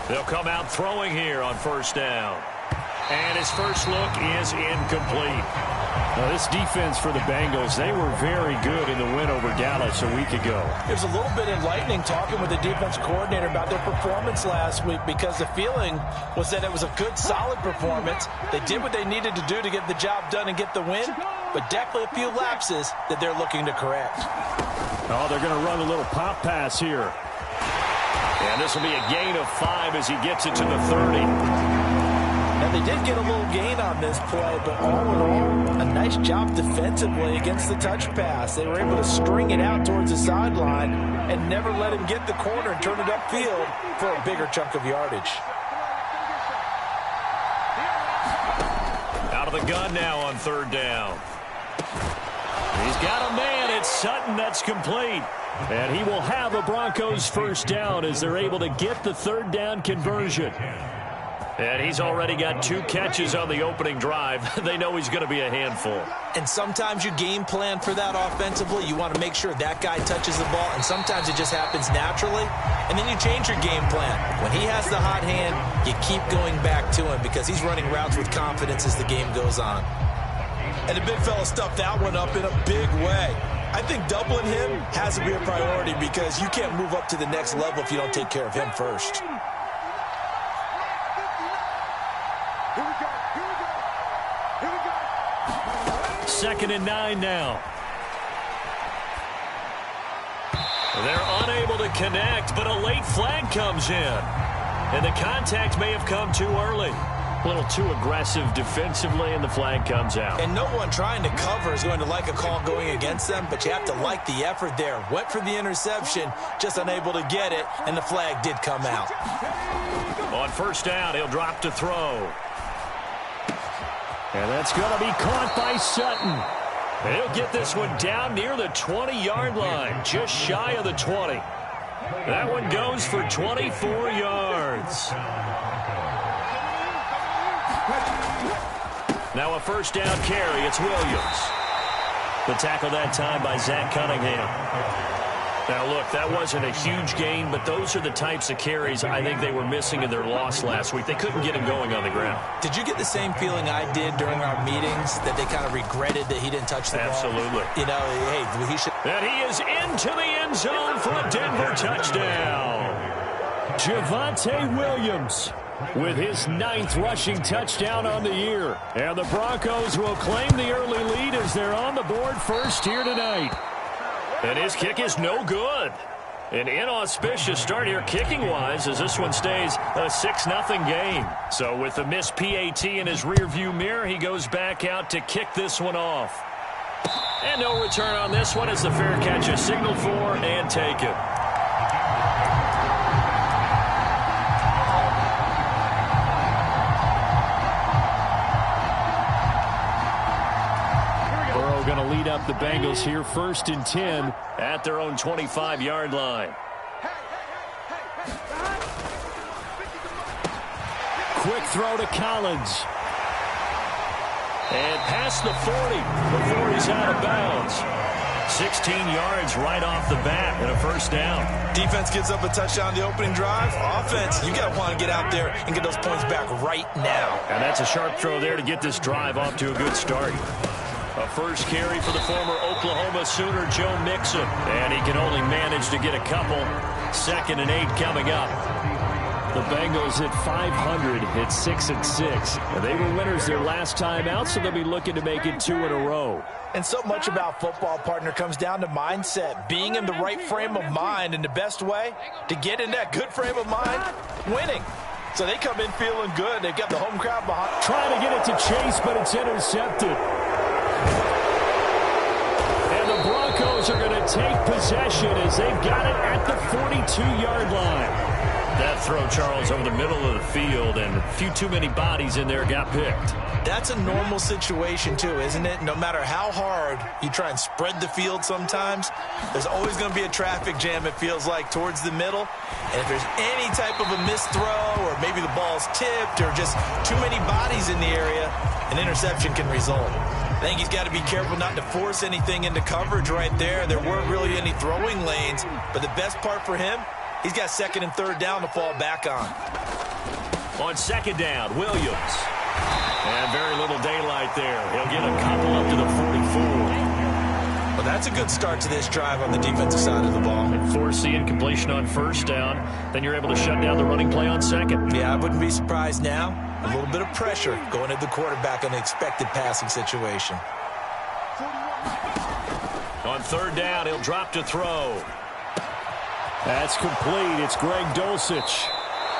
They'll come out throwing here on first down. And his first look is incomplete. Now, this defense for the Bengals, they were very good in the win over Dallas a week ago. It was a little bit enlightening talking with the defense coordinator about their performance last week, because the feeling was that it was a good, solid performance. They did what they needed to do to get the job done and get the win, but definitely a few lapses that they're looking to correct. Oh, they're going to run a little pop pass here. And this will be a gain of 5 as he gets it to the 30. Now, they did get a little gain on this play, but all in all, a nice job defensively against the touch pass. They were able to string it out towards the sideline and never let him get the corner and turn it upfield for a bigger chunk of yardage. Out of the gun now on third down. He's got a man. It's Sutton. That's complete. And he will have a Broncos first down as they're able to get the third down conversion. And he's already got 2 catches on the opening drive. They know he's going to be a handful. And sometimes you game plan for that offensively. You want to make sure that guy touches the ball, and sometimes it just happens naturally. And then you change your game plan. When he has the hot hand, you keep going back to him because he's running routes with confidence as the game goes on. And the big fella stuffed that one up in a big way. I think doubling him has to be a priority because you can't move up to the next level if you don't take care of him first. Second and 9 now. They're unable to connect, but a late flag comes in. And the contact may have come too early. A little too aggressive defensively, and the flag comes out. And no one trying to cover is going to like a call going against them, but you have to like the effort there. Went for the interception, just unable to get it, and the flag did come out. On first down, he'll drop to throw. And that's going to be caught by Sutton. He'll get this one down near the 20-yard line, just shy of the 20. That one goes for 24 yards. Now a first down carry. It's Williams. The tackle that time by Zach Cunningham. Now, look, that wasn't a huge gain, but those are the types of carries I think they were missing in their loss last week. They couldn't get him going on the ground. Did you get the same feeling I did during our meetings, that they kind of regretted that he didn't touch the ball? Absolutely. You know, hey, he should. And he is into the end zone for a Denver touchdown. Javonte Williams with his 9th rushing touchdown on the year. And the Broncos will claim the early lead as they're on the board first here tonight. And his kick is no good. An inauspicious start here kicking-wise as this one stays a 6-0 game. So with the missed PAT in his rearview mirror, he goes back out to kick this one off. And no return on this one as the fair catch is signaled for and taken. Going to lead up the Bengals here, 1st and 10 at their own 25-yard line. Quick throw to Collins. And past the 40 before he's out of bounds. 16 yards right off the bat and a first down. Defense gives up a touchdown the opening drive. Offense, you got to want to get out there and get those points back right now. And that's a sharp throw there to get this drive off to a good start. A first carry for the former Oklahoma Sooner, Joe Mixon. And he can only manage to get a couple. 2nd and 8 coming up. The Bengals at 500 at 6-6. They were winners their last time out, so they'll be looking to make it 2 in a row. And so much about football, partner, comes down to mindset. Being in the right frame of mind, and the best way to get in that good frame of mind, winning. So they come in feeling good. They've got the home crowd behind. Trying to get it to Chase, but it's intercepted. And the Broncos are going to take possession as they've got it at the 42-yard line. That throw, Charles, over the middle of the field, and a few too many bodies in there got picked. That's a normal situation too, isn't it? No matter how hard you try and spread the field sometimes, there's always going to be a traffic jam, it feels like, towards the middle. And if there's any type of a missed throw or maybe the ball's tipped or just too many bodies in the area, an interception can result. I think he's got to be careful not to force anything into coverage right there. There weren't really any throwing lanes, but the best part for him, he's got second and third down to fall back on. On second down, Williams. And very little daylight there. He'll get a couple up to the 44. Well, that's a good start to this drive on the defensive side of the ball. And force the incompletion on first down. Then you're able to shut down the running play on second. Yeah, I wouldn't be surprised now. A little bit of pressure going at the quarterback in an expected passing situation. On third down, he'll drop to throw. That's complete. It's Greg Dulcich.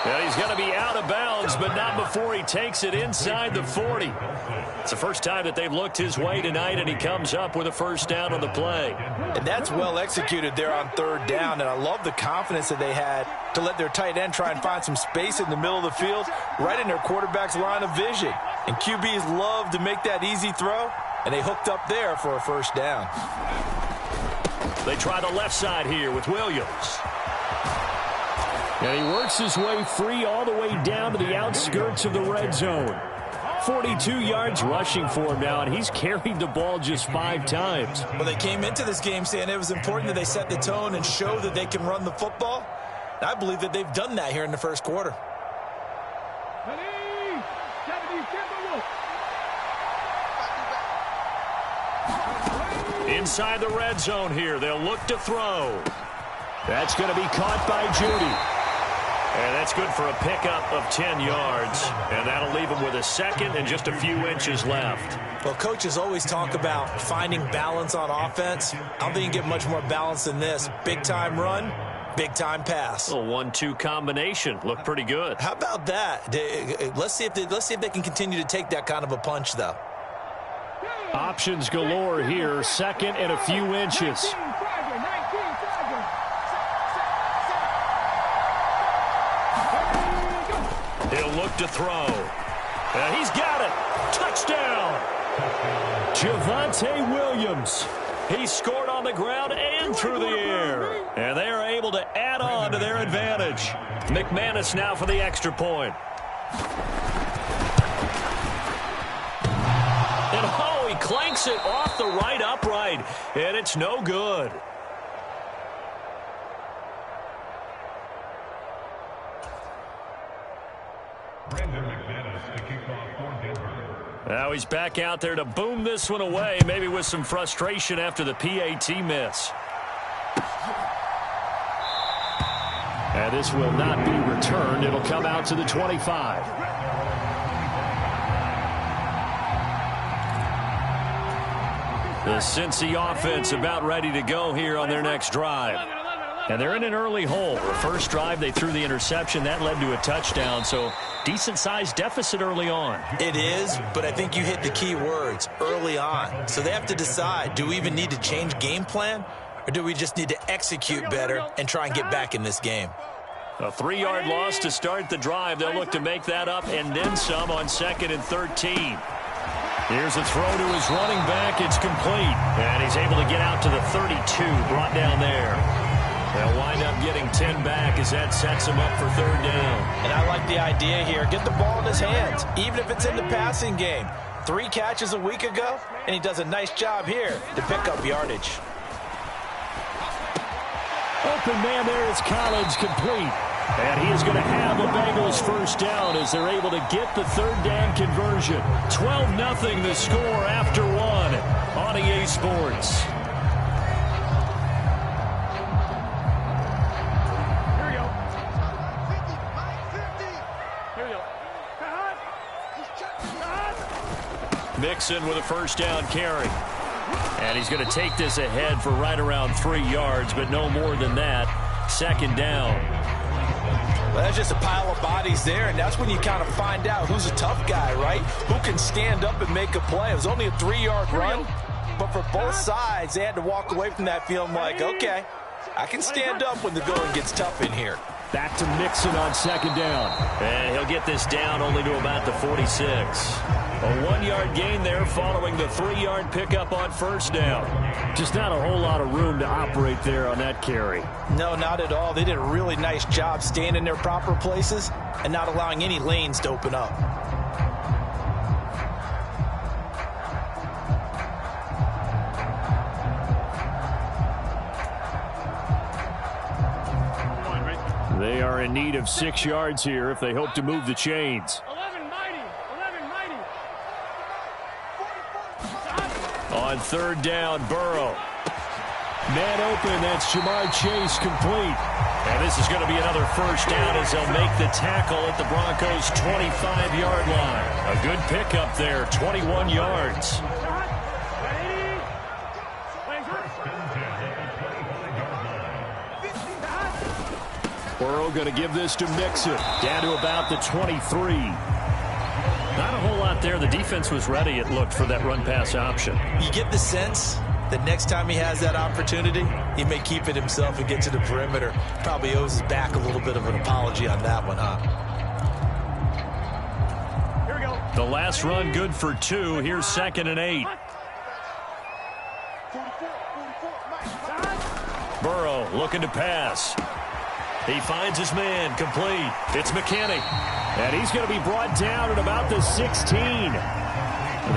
Yeah, he's going to be out of bounds, but not before he takes it inside the 40. It's the first time that they've looked his way tonight, and he comes up with a first down on the play. And that's well executed there on third down, and I love the confidence that they had to let their tight end try and find some space in the middle of the field, right in their quarterback's line of vision. And QBs love to make that easy throw, and they hooked up there for a first down. They try the left side here with Williams. And he works his way free all the way down to the outskirts of the red zone. 42 yards rushing for him now, and he's carried the ball just 5 times. Well, they came into this game saying it was important that they set the tone and show that they can run the football. And I believe that they've done that here in the first quarter. Inside the red zone here, they'll look to throw. That's going to be caught by Judy. And that's good for a pickup of 10 yards. And that'll leave him with a second and just a few inches left. Well, coaches always talk about finding balance on offense. I don't think you can get much more balance than this. Big-time run, big-time pass. A 1-2 combination. Looked pretty good. How about that? Let's see if they can continue to take that kind of a punch, though. Options galore here. Second and a few inches. He'll look to throw. And he's got it. Touchdown. Javonte Williams. He scored on the ground and through the air. And they are able to add on to their advantage. McManus now for the extra point. And oh, he clanks it off the right upright. And it's no good. Now he's back out there to boom this one away, maybe with some frustration after the PAT miss. And this will not be returned. It'll come out to the 25. The Cincy offense about ready to go here on their next drive. And they're in an early hole. The first drive, they threw the interception. That led to a touchdown, so decent-sized deficit early on. It is, but I think you hit the key words, early on. So they have to decide, do we even need to change game plan, or do we just need to execute better and try and get back in this game? A 3-yard loss to start the drive. They'll look to make that up and then some on 2nd and 13. Here's a throw to his running back. It's complete. And he's able to get out to the 32, brought down there. They'll wind up getting 10 back as that sets him up for third down. And I like the idea here. Get the ball in his hands, even if it's in the passing game. 3 catches a week ago, and he does a nice job here to pick up yardage. Open man there is Collins, complete. And he is going to have a Bengals first down as they're able to get the third down conversion. 12-0 the score after 1 on EA Sports. Mixon with a first down carry. And he's going to take this ahead for right around 3 yards, but no more than that. 2nd down. Well, that's just a pile of bodies there, and that's when you kind of find out who's a tough guy, right? Who can stand up and make a play. It was only a 3-yard run, but for both sides, they had to walk away from that feeling like, okay, I can stand up when the going gets tough in here. Back to Mixon on second down. And he'll get this down only to about the 46. A 1-yard gain there following the 3-yard pickup on first down. Just not a whole lot of room to operate there on that carry. No, not at all. They did a really nice job staying in their proper places and not allowing any lanes to open up. They are in need of 6 yards here if they hope to move the chains. 11 mighty. On third down, Burrow. Man open, that's Jamar Chase, complete. And this is going to be another first down as they'll make the tackle at the Broncos' 25-yard line. A good pickup there, 21 yards. Burrow going to give this to Mixon. Down to about the 23. Not a whole lot there. The defense was ready, it looked, for that run-pass option. You get the sense that next time he has that opportunity, he may keep it himself and get to the perimeter. Probably owes his back a little bit of an apology on that one, huh? Here we go. The last run good for 2. Here's 2nd and 8. Burrow looking to pass. He finds his man, complete. It's McKinney. And he's going to be brought down at about the 16.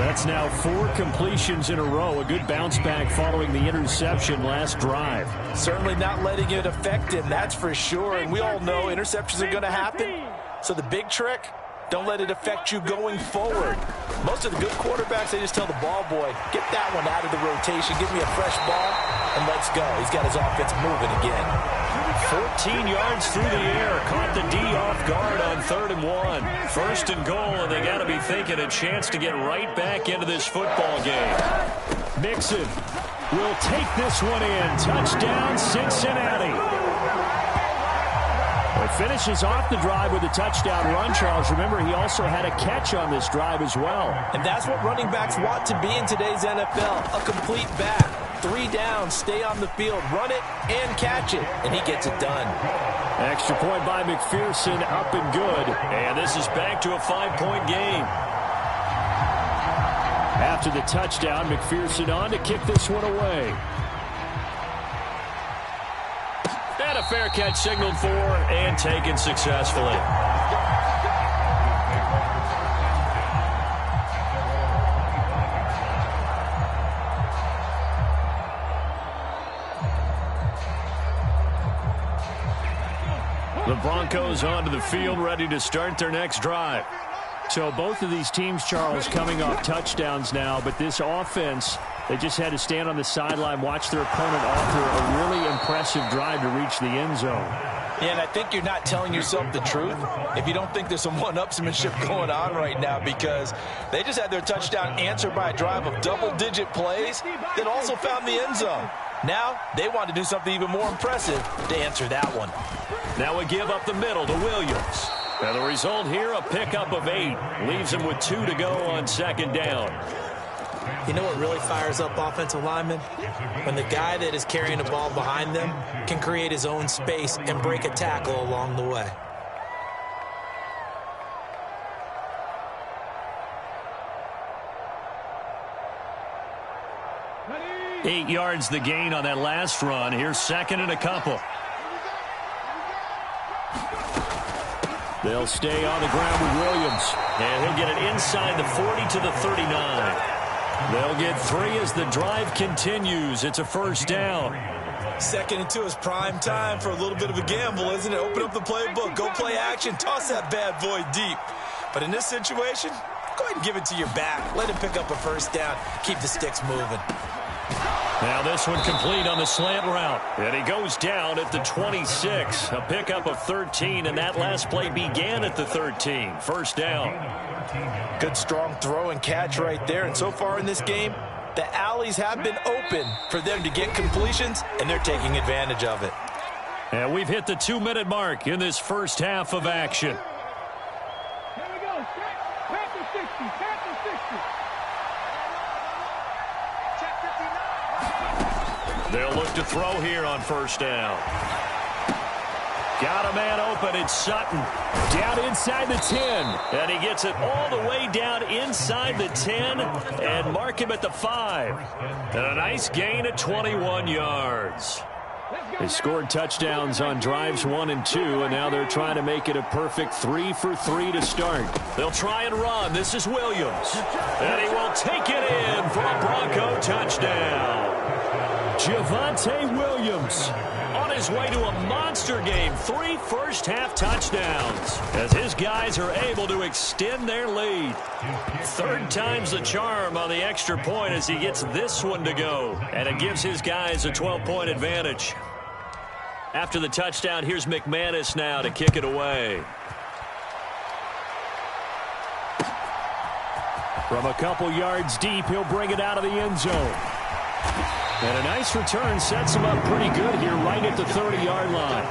That's now 4 completions in a row. A good bounce back following the interception last drive. Certainly not letting it affect him, that's for sure. And we all know interceptions are going to happen. So the big trick, don't let it affect you going forward. Most of the good quarterbacks, they just tell the ball boy, get that one out of the rotation, give me a fresh ball, and let's go. He's got his offense moving again. 14 yards through the air. Caught the D off guard on 3rd and 1. 1st and goal, and they got to be thinking a chance to get right back into this football game. Mixon will take this one in. Touchdown, Cincinnati. Well, he finishes off the drive with a touchdown run, Charles. Remember, he also had a catch on this drive as well. And that's what running backs want to be in today's NFL, a complete back. 3 downs, stay on the field, run it, and catch it. And he gets it done. Extra point by McPherson, up and good. And this is back to a 5-point game. After the touchdown, McPherson on to kick this one away. And a fair catch signaled for and taken successfully. The Broncos onto the field, ready to start their next drive. So both of these teams, Charles, coming off touchdowns now, but this offense, they just had to stand on the sideline, watch their opponent offer a really impressive drive to reach the end zone. Yeah, and I think you're not telling yourself the truth if you don't think there's some one-upsmanship going on right now, because they just had their touchdown answered by a drive of double-digit plays that also found the end zone. Now they want to do something even more impressive to answer that one. Now we give up the middle to Williams. And the result here, a pickup of 8. Leaves him with 2 to go on 2nd down. You know what really fires up offensive linemen? When the guy that is carrying the ball behind them can create his own space and break a tackle along the way. Ready? 8 yards the gain on that last run. Here's 2nd and a couple. They'll stay on the ground with Williams. And he'll get it inside the 40 to the 39. They'll get 3 as the drive continues. It's a first down. 2nd and 2 is prime time for a little bit of a gamble, isn't it? Open up the playbook, go play action, toss that bad boy deep. But in this situation, go ahead and give it to your back. Let him pick up a first down. Keep the sticks moving. Now this one complete on the slant route. And he goes down at the 26. A pickup of 13, and that last play began at the 13. First down. Good strong throw and catch right there. And so far in this game, the alleys have been open for them to get completions, and they're taking advantage of it. And we've hit the 2-minute mark in this first half of action. Here we go. Panther 60. Panther 60. They'll look to throw here on first down. Got a man open. It's Sutton. Down inside the 10. And he gets it all the way down inside the 10 and mark him at the 5. And a nice gain of 21 yards. They scored touchdowns on drives 1 and 2, and now they're trying to make it a perfect 3 for 3 to start. They'll try and run. This is Williams. And he will take it in for a Bronco touchdown. Javonte Williams on his way to a monster game. 3 first-half touchdowns as his guys are able to extend their lead. Third time's the charm on the extra point as he gets this one to go. And it gives his guys a 12-point advantage. After the touchdown, here's McManus now to kick it away. From a couple yards deep, he'll bring it out of the end zone. And a nice return sets him up pretty good here right at the 30-yard line.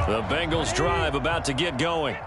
The Bengals drive about to get going.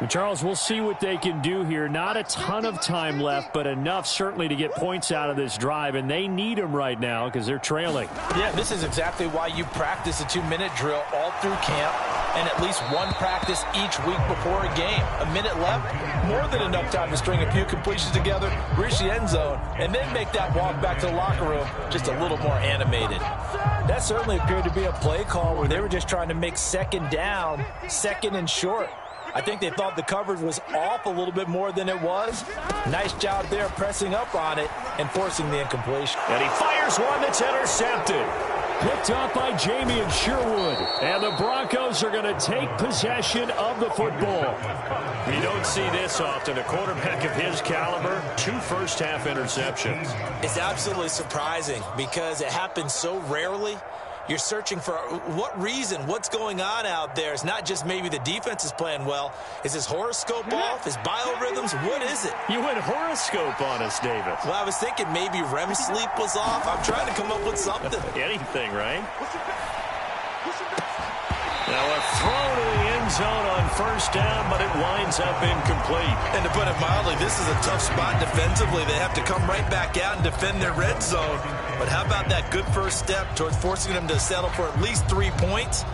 Charles, we'll see what they can do here. Not a ton of time left, but enough certainly to get points out of this drive, and they need them right now because they're trailing. Yeah, this is exactly why you practice a 2-minute drill all through camp and at least one practice each week before a game. A minute left, more than enough time to string a few completions together, reach the end zone, and then make that walk back to the locker room just a little more animated. That certainly appeared to be a play call where they were just trying to make second down, second and short. I think they thought the coverage was off a little bit more than it was. Nice job there pressing up on it and forcing the incompletion. And he fires one that's intercepted. Picked up by Jamie and Sherwood. And the Broncos are going to take possession of the football. We don't see this often. A quarterback of his caliber, 2 first-half interceptions. It's absolutely surprising because it happens so rarely. You're searching for what reason, what's going on out there. It's not just maybe the defense is playing well. Is his horoscope off? His biorhythms? What is it? You went horoscope on us, David. Well, I was thinking maybe REM sleep was off. I'm trying to come up with something. Anything, right? Now a throw to the end zone on first down, but it winds up incomplete. And to put it mildly, this is a tough spot defensively. They have to come right back out and defend their red zone. But how about that good first step towards forcing them to settle for at least 3 points?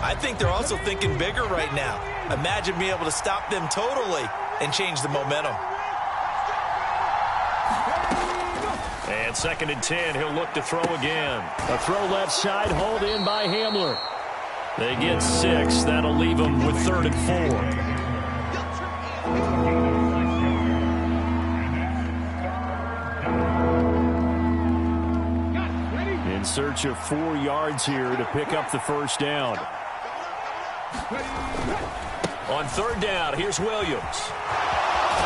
I think they're also thinking bigger right now. Imagine being able to stop them totally and change the momentum. And 2nd and 10, he'll look to throw again. A throw left side, hauled in by Hamler. They get 6. That'll leave them with 3rd and 4. In search of 4 yards here to pick up the first down. On 3rd down, here's Williams.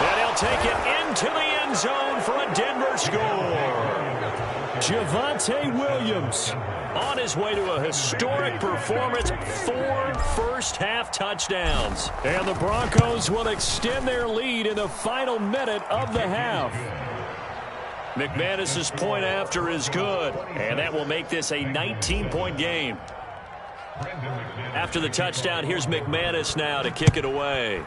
And he'll take it into the end zone for a Denver score. Javonte Williams on his way to a historic performance, 4 first-half touchdowns. And the Broncos will extend their lead in the final minute of the half. McManus's point after is good, and that will make this a 19-point game. After the touchdown, here's McManus now to kick it away.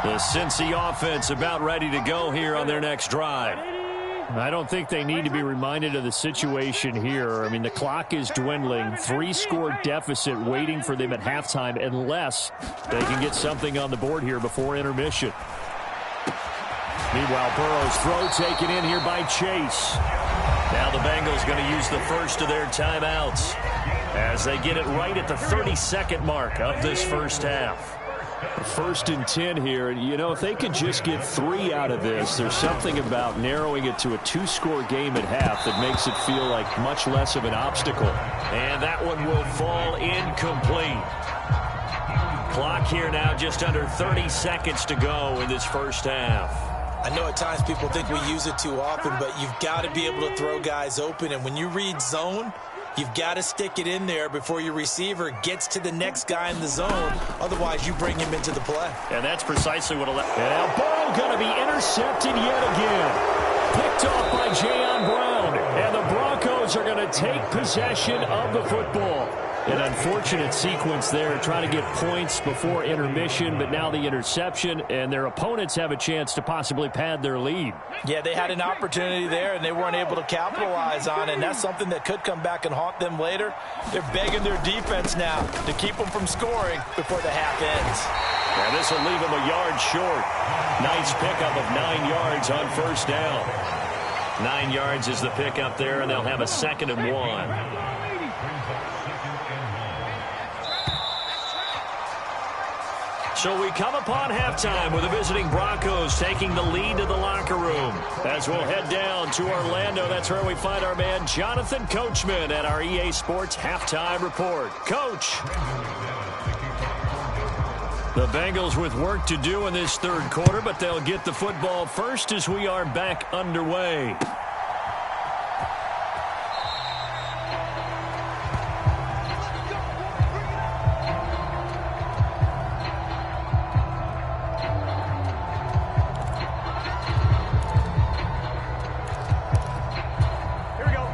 The Cincy offense about ready to go here on their next drive. I don't think they need to be reminded of the situation here. I mean, the clock is dwindling. 3-score deficit waiting for them at halftime unless they can get something on the board here before intermission. Meanwhile, Burrow's throw taken in here by Chase. Now the Bengals going to use the first of their timeouts as they get it right at the 32nd mark of this first half. 1st and 10 here. You know, if they could just get 3 out of this, there's something about narrowing it to a 2-score game at half that makes it feel like much less of an obstacle. And that one will fall incomplete. Clock here now just under 30 seconds to go in this first half. I know at times people think we use it too often, but you've got to be able to throw guys open. And when you read zone, You've got to stick it in there before your receiver gets to the next guy in the zone. Otherwise, you bring him into the play. And that's precisely what... And now ball going to be intercepted yet again. Picked off by Jayon Brown. And the Broncos are going to take possession of the football. An unfortunate sequence there, trying to get points before intermission, but now the interception, and their opponents have a chance to possibly pad their lead. Yeah, they had an opportunity there, and they weren't able to capitalize on it, and that's something that could come back and haunt them later. They're begging their defense now to keep them from scoring before the half ends. And this will leave them a yard short. Nice pickup of 9 yards on first down. 9 yards is the pickup there, and they'll have a 2nd and 1. So we come upon halftime with the visiting Broncos taking the lead to the locker room. As we'll head down to Orlando, that's where we find our man Jonathan Coachman at our EA Sports Halftime Report. Coach. The Bengals with work to do in this third quarter, but they'll get the football first as we are back underway.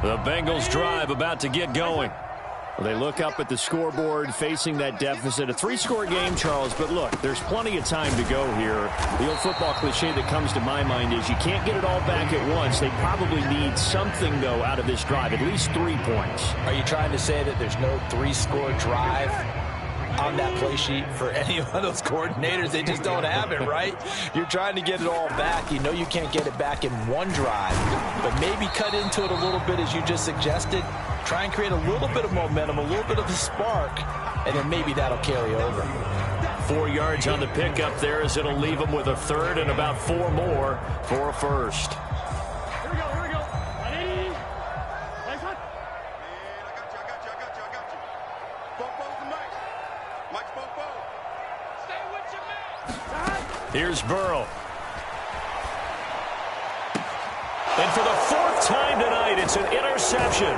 The Bengals drive about to get going. They look up at the scoreboard facing that deficit. A 3-score game, Charles, but look, there's plenty of time to go here. The old football cliche that comes to my mind is you can't get it all back at once. They probably need something, though, out of this drive, at least 3 points. Are you trying to say that there's no 3-score drive on that play sheet for any one of those coordinators? They just don't have it, right? You're trying to get it all back. You know you can't get it back in one drive, but maybe cut into it a little bit as you just suggested. Try and create a little bit of momentum, a little bit of a spark, and then maybe that'll carry over. 4 yards on the pickup there as it'll leave them with a 3rd and about 4 more for a first. Here we go, here we go. Ready? Nice hunt. I got you. Bobo's the mic. Mike's Bobo. Stay with your man. Here's Burrow. And for the 4th time tonight, it's an interception.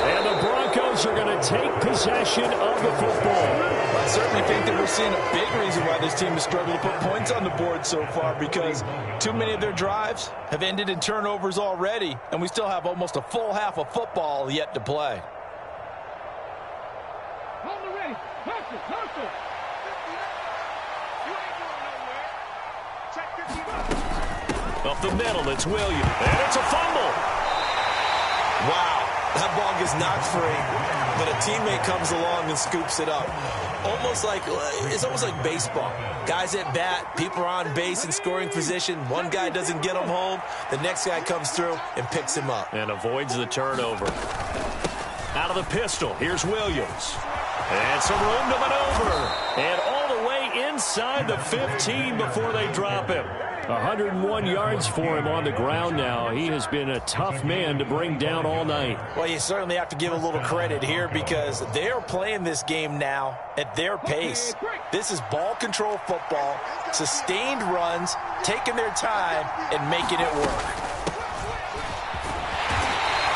And the Broncos are going to take possession of the football. I certainly think that we're seeing a big reason why this team has struggled to put points on the board so far, because too many of their drives have ended in turnovers already, and we still have almost a full half of football yet to play. Hold the ready. Hustle, hustle. You ain't going nowhere. Check 50 Up the middle, it's Williams. And it's a fumble. Wow. That ball gets knocked free, but a teammate comes along and scoops it up. It's almost like baseball. Guys at bat, people are on base in scoring position. One guy doesn't get him home. The next guy comes through and picks him up. And avoids the turnover. Out of the pistol, here's Williams. And some room to maneuver. And all the way inside the 15 before they drop him. 101 yards for him on the ground now. He has been a tough man to bring down all night. Well, you certainly have to give a little credit here because they are playing this game now at their pace. This is ball control football, sustained runs, taking their time, and making it work.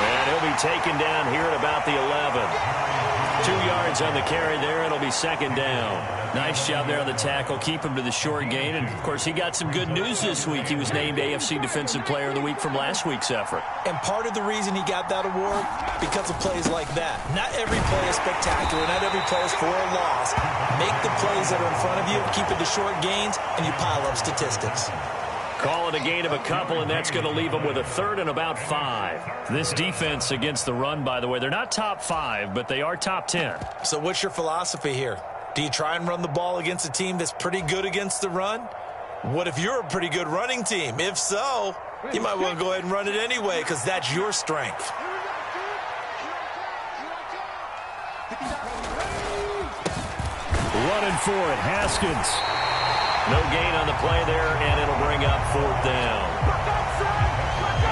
And he'll be taken down here at about the 11. 2 yards on the carry there. It'll be 2nd down. Nice job there on the tackle. Keep him to the short gain. And, of course, he got some good news this week. He was named AFC Defensive Player of the Week from last week's effort. And part of the reason he got that award, because of plays like that. Not every play is spectacular. Not every play is for a loss. Make the plays that are in front of you, keep it to short gains, and you pile up statistics. Call it a gain of a couple, and that's going to leave them with a 3rd and about 5. This defense against the run, by the way, they're not top 5, but they are top 10. So what's your philosophy here? Do you try and run the ball against a team that's pretty good against the run? What if you're a pretty good running team? If so, you might want to go ahead and run it anyway because that's your strength. Running for it, Haskins. No gain on the play there, and it'll bring up 4th down.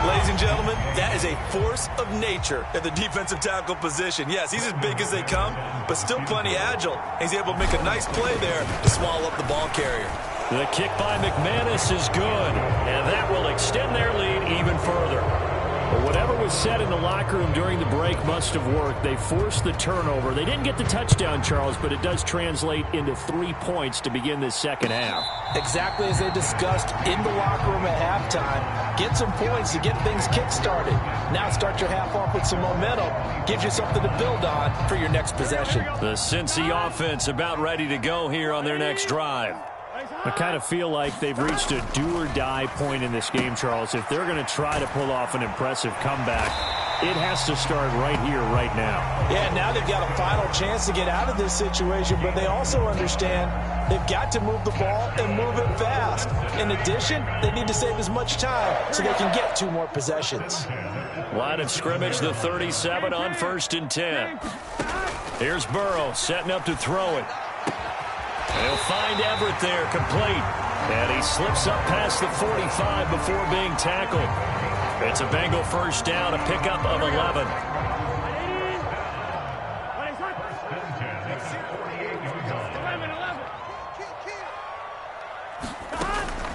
Ladies and gentlemen, that is a force of nature at the defensive tackle position. Yes, he's as big as they come, but still plenty agile. He's able to make a nice play there to swallow up the ball carrier. The kick by McManus is good, and that will extend their lead even further. Well, whatever was said in the locker room during the break must have worked. They forced the turnover. They didn't get the touchdown, Charles, but it does translate into 3 points to begin this second half. Exactly as they discussed in the locker room at halftime. Get some points to get things kick-started. Now start your half off with some momentum. Gives you something to build on for your next possession. The Cincy offense about ready to go here on their next drive. I kind of feel like they've reached a do-or-die point in this game, Charles. If they're going to try to pull off an impressive comeback, it has to start right here, right now. Yeah, now they've got a final chance to get out of this situation, but they also understand they've got to move the ball and move it fast. In addition, they need to save as much time so they can get 2 more possessions. Line of scrimmage, the 37 on 1st and 10. Here's Burrow setting up to throw it. He'll find Everett there, complete. And he slips up past the 45 before being tackled. It's a Bengal first down, a pickup of 11.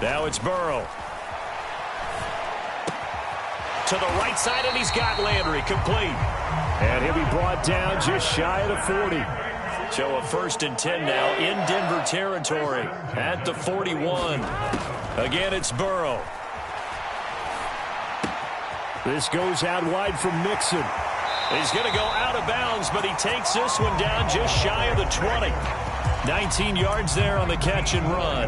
Now it's Burrow. To the right side, and he's got Landry, complete. And he'll be brought down just shy of the 40. So a 1st and 10 now in Denver territory at the 41. Again, it's Burrow. This goes out wide from Mixon. He's going to go out of bounds, but he takes this one down just shy of the 20. 19 yards there on the catch and run.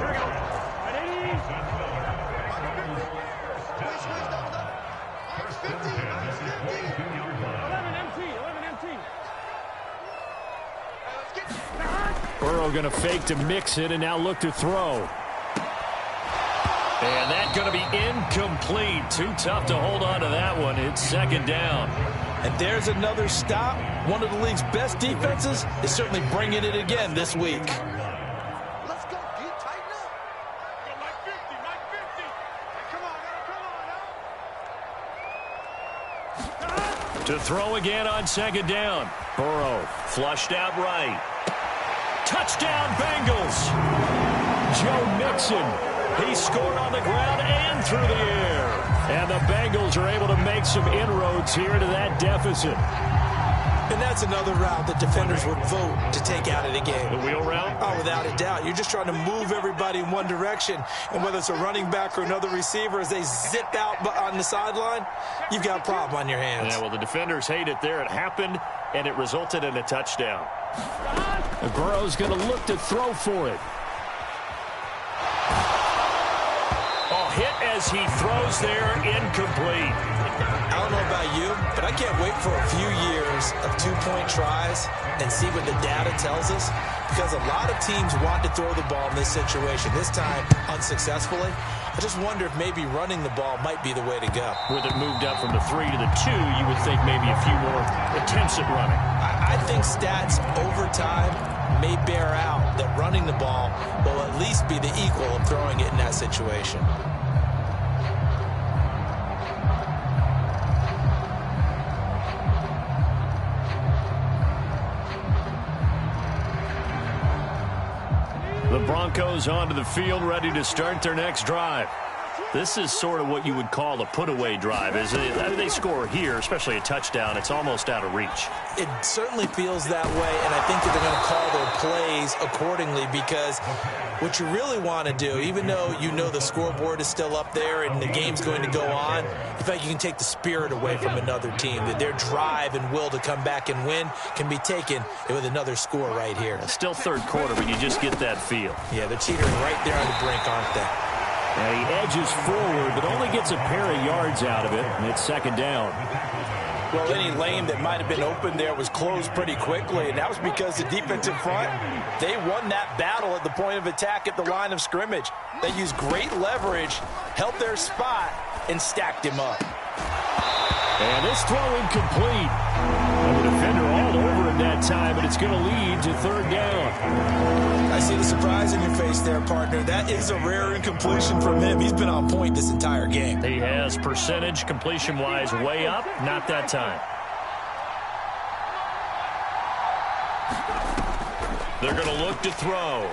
Burrow going to fake to Mixon and now look to throw. And that's going to be incomplete. Too tough to hold on to that one. It's 2nd down. And there's another stop. One of the league's best defenses is certainly bringing it again this week. Let's go, dude. Tighten up. Go Mike 50, Mike 50. Hey, come on, now. To throw again on 2nd down. Burrow flushed out right. Touchdown, Bengals. Joe Mixon. He scored on the ground and through the air. And the Bengals are able to make some inroads here to that deficit. And that's another route that defenders would vote to take out of the game. The wheel route? Oh, without a doubt. You're just trying to move everybody in one direction. And whether it's a running back or another receiver, as they zip out on the sideline, you've got a problem on your hands. Yeah, well, the defenders hate it there. It happened, and it resulted in a touchdown. Burrow's going to look to throw for it. Hit as he throws there, incomplete. I don't know about you, but I can't wait for a few years of 2-point tries and see what the data tells us, because a lot of teams want to throw the ball in this situation, this time unsuccessfully. I just wonder if maybe running the ball might be the way to go. With it moved up from the 3 to the 2, you would think maybe a few more attempts at running. I think stats over time may bear out that running the ball will at least be the equal of throwing it in that situation. The Broncos onto the field, ready to start their next drive. This is sort of what you would call a put-away drive. As they score here, especially a touchdown, it's almost out of reach. It certainly feels that way, and I think that they're going to call their plays accordingly, because what you really want to do, even though you know the scoreboard is still up there and the game's going to go on, in fact, you can take the spirit away from another team, that their drive and will to come back and win can be taken with another score right here. It's still 3rd quarter, but you just get that feel. Yeah, they're teetering right there on the brink, aren't they? And he edges forward, but only gets a pair of yards out of it, and it's 2nd down. Well, any lane that might have been open there was closed pretty quickly, and that was because the defensive front, they won that battle at the point of attack at the line of scrimmage. They used great leverage, held their spot, and stacked him up. And this throw incomplete. And the defender all over him that time, but it's going to lead to 3rd down. I see the surprise in your face there, partner. That is a rare incompletion from him. He's been on point this entire game. He has percentage completion-wise way up. Not that time. They're going to look to throw.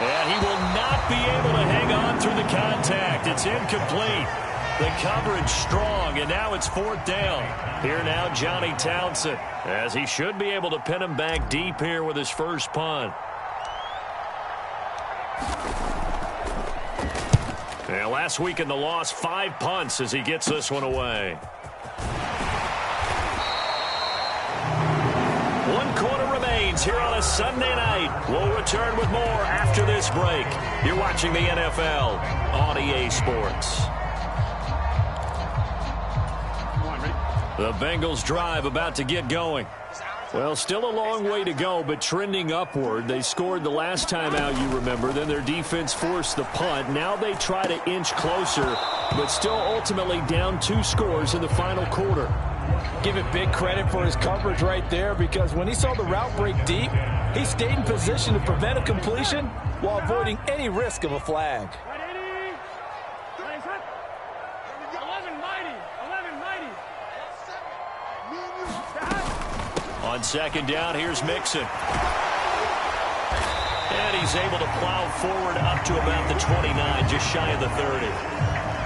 And he will not be able to hang on through the contact. It's incomplete. The coverage strong, and now it's 4th down. Here now, Johnny Townsend, as he should be able to pin him back deep here with his first punt. And last week in the loss, 5 punts as he gets this one away. 1 quarter remains here on a Sunday night. We'll return with more after this break. You're watching the NFL on EA Sports. The Bengals drive about to get going. Well, still a long way to go, but trending upward. They scored the last time out, you remember. Then their defense forced the punt. Now they try to inch closer, but still ultimately down 2 scores in the final quarter. Give it big credit for his coverage right there, because when he saw the route break deep, he stayed in position to prevent a completion while avoiding any risk of a flag. On 2nd down, here's Mixon. And he's able to plow forward up to about the 29, just shy of the 30.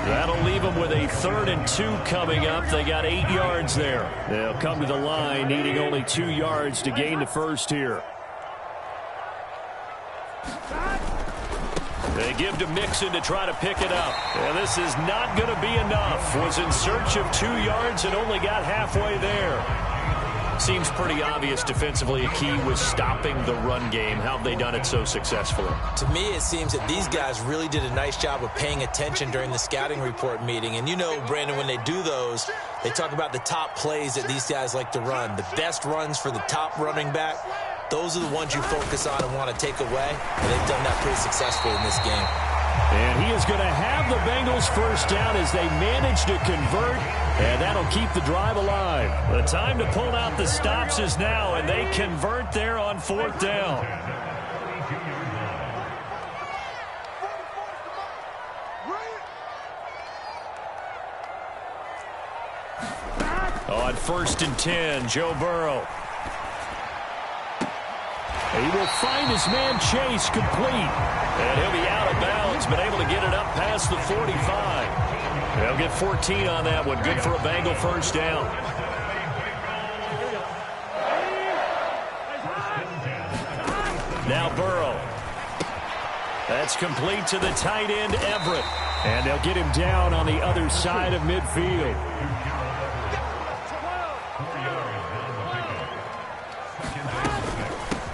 That'll leave them with a 3rd and 2 coming up. They got 8 yards there. They'll come to the line, needing only 2 yards to gain the first here. They give to Mixon to try to pick it up. And this is not going to be enough. Was in search of 2 yards and only got halfway there. Seems pretty obvious defensively a key was stopping the run game. How have they done it so successfully? To me, it seems that these guys really did a nice job of paying attention during the scouting report meeting. And you know, Brandon, when they do those, they talk about the top plays that these guys like to run. The best runs for the top running back, those are the ones you focus on and want to take away. And they've done that pretty successfully in this game. And he is going to have the Bengals first down as they manage to convert, and that'll keep the drive alive. The time to pull out the stops is now, and they convert there on 4th down. On 1st and 10, Joe Burrow. He will find his man Chase complete. And he'll be out of bounds, but able to get it up past the 45. They'll get 14 on that one. Good for a Bengal first down. Now Burrow. That's complete to the tight end, Everett. And they'll get him down on the other side of midfield.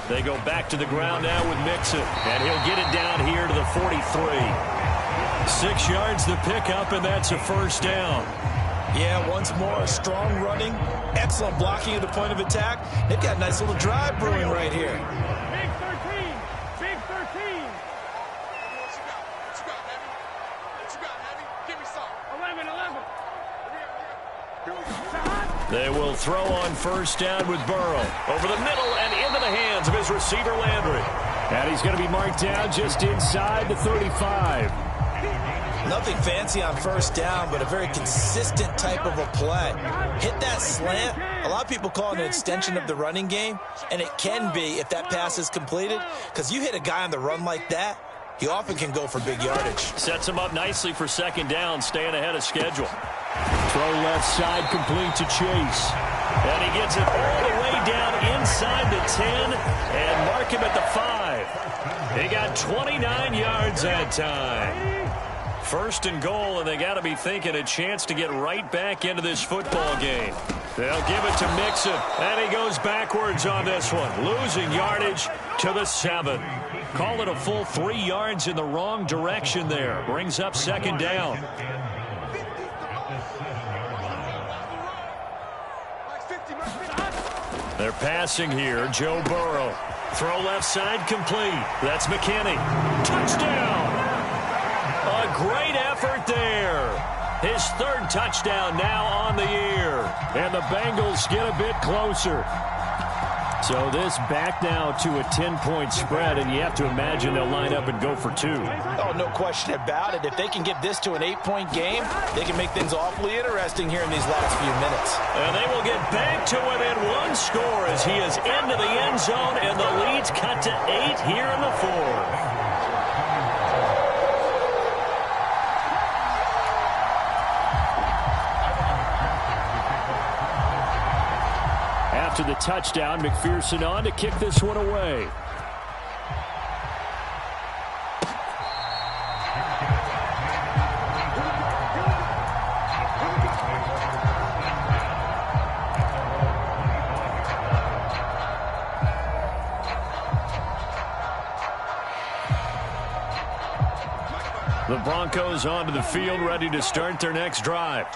They go back to the ground now with Mixon, and he'll get it down here to the 43. 6 yards the pickup, and that's a first down. Yeah, once more, strong running, excellent blocking at the point of attack. They've got a nice little drive brewing right here. Big 13. Big 13. What you got, Heavy? Give me some. 11. Here we go. They will throw on first down with Burrow. Over the middle and into the hands of his receiver, Landry. And he's going to be marked down just inside the 35. Nothing fancy on first down, but a very consistent type of a play. Hit that slant. A lot of people call it an extension of the running game, and it can be if that pass is completed, because you hit a guy on the run like that, he often can go for big yardage. Sets him up nicely for second down, staying ahead of schedule. Throw left side complete to Chase. And he gets it all the way down inside the 10 and mark him at the 5. He got 29 yards that time. First and goal, and they got to be thinking a chance to get right back into this football game. They'll give it to Mixon, and he goes backwards on this one, losing yardage to the 7. Call it a full 3 yards in the wrong direction there. Brings up second down. They're passing here. Joe Burrow. Throw left side complete. That's McKinney. Touchdown! A great effort there. His 3rd touchdown now on the year. And the Bengals get a bit closer. So this back now to a 10-point spread, and you have to imagine they'll line up and go for 2. Oh, no question about it. If they can get this to an 8-point game, they can make things awfully interesting here in these last few minutes. And they will get back to within 1 score as he is into the end zone, and the lead's cut to 8 here in the 4th. a touchdown. McPherson on to kick this one away. The Broncos onto the field, ready to start their next drive.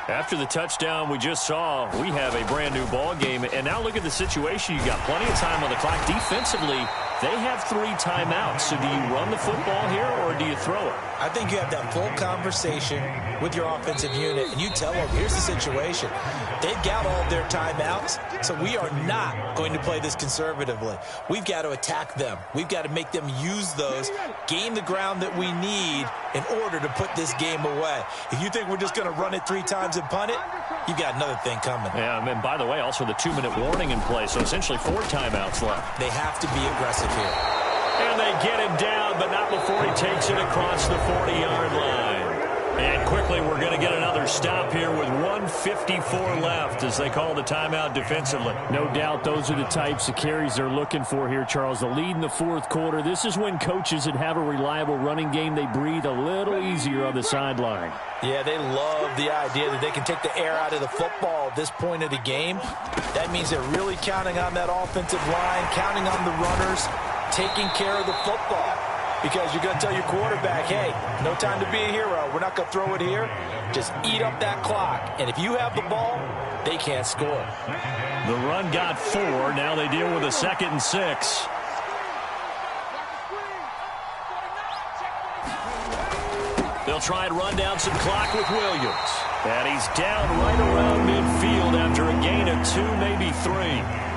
After the touchdown we just saw, we have a brand new ball game. And now look at the situation. You got plenty of time on the clock. Defensively, they have 3 timeouts. So do you run the football here or do you throw it? I think you have that full conversation with your offensive unit, and you tell them, here's the situation. They've got all of their timeouts, so we are not going to play this conservatively. We've got to attack them. We've got to make them use those, gain the ground that we need in order to put this game away. If you think we're just going to run it 3 times and punt it, you've got another thing coming. Yeah, and by the way, also the 2-minute warning in play, so essentially 4 timeouts left. They have to be aggressive here. And they get him down, but not before he takes it across the 40-yard line. And quickly, we're going to get another stop here with 1:54 left as they call the timeout defensively. No doubt those are the types of carries they're looking for here, Charles. The lead in the 4th quarter. This is when coaches that have a reliable running game, they breathe a little easier on the sideline. Yeah, they love the idea that they can take the air out of the football at this point of the game. That means they're really counting on that offensive line, counting on the runners, taking care of the football. Because you're going to tell your quarterback, hey, no time to be a hero. We're not going to throw it here. Just eat up that clock. And if you have the ball, they can't score. The run got 4. Now they deal with a 2nd and 6. They'll try and run down some clock with Williams. And he's down right around midfield after a gain of 2, maybe 3.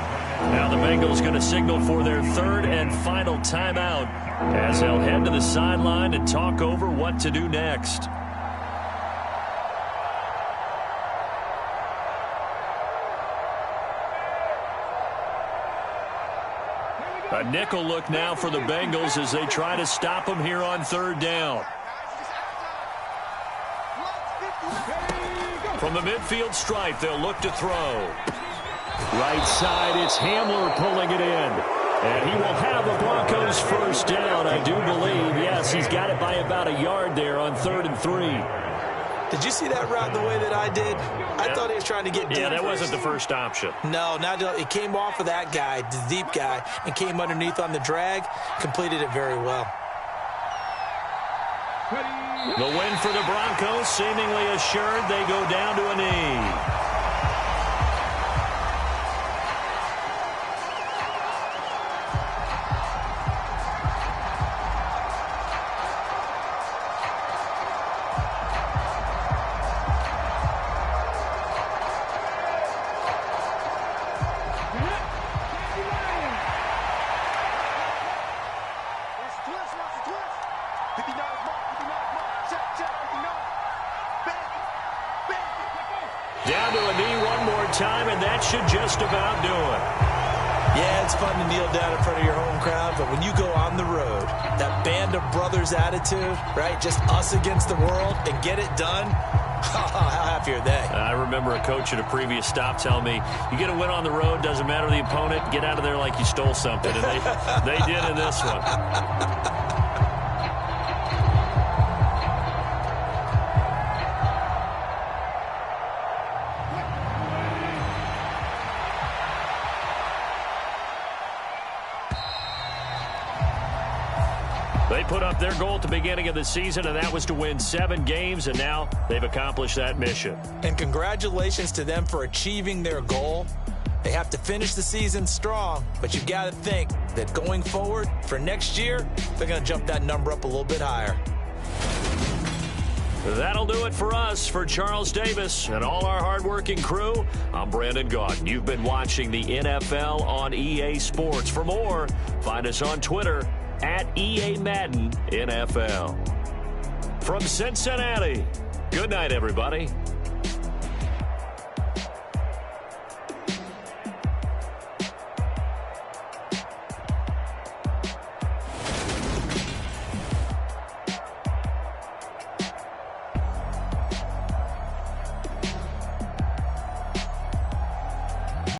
Now the Bengals going to signal for their 3rd and final timeout as they'll head to the sideline and talk over what to do next. A nickel look now for the Bengals as they try to stop them here on 3rd down. From the midfield stripe, they'll look to throw. Right side, it's Hamler pulling it in. And he will have the Broncos first down, I do believe. Yes, he's got it by about a yard there on 3rd and 3. Did you see that route the way that I did? I thought he was trying to get deep. Yeah, that wasn't the first option. No, it came off of that guy, the deep guy, and came underneath on the drag. Completed it very well. The win for the Broncos, seemingly assured. They go down to a knee. Down to a knee one more time, and that should just about do it. Yeah, it's fun to kneel down in front of your home crowd, but when you go on the road, that band of brothers attitude, right, just us against the world, and get it done, how happy are they? I remember a coach at a previous stop telling me, you get a win on the road, doesn't matter the opponent, get out of there like you stole something, and they did in this one. They put up their goal at the beginning of the season, and that was to win 7 games, and now they've accomplished that mission. And congratulations to them for achieving their goal. They have to finish the season strong, but you've got to think that going forward for next year, they're going to jump that number up a little bit higher. That'll do it for us. For Charles Davis and all our hardworking crew, I'm Brandon Gaudin. You've been watching the NFL on EA Sports. For more, find us on Twitter at EA Madden NFL. From Cincinnati, good night, everybody.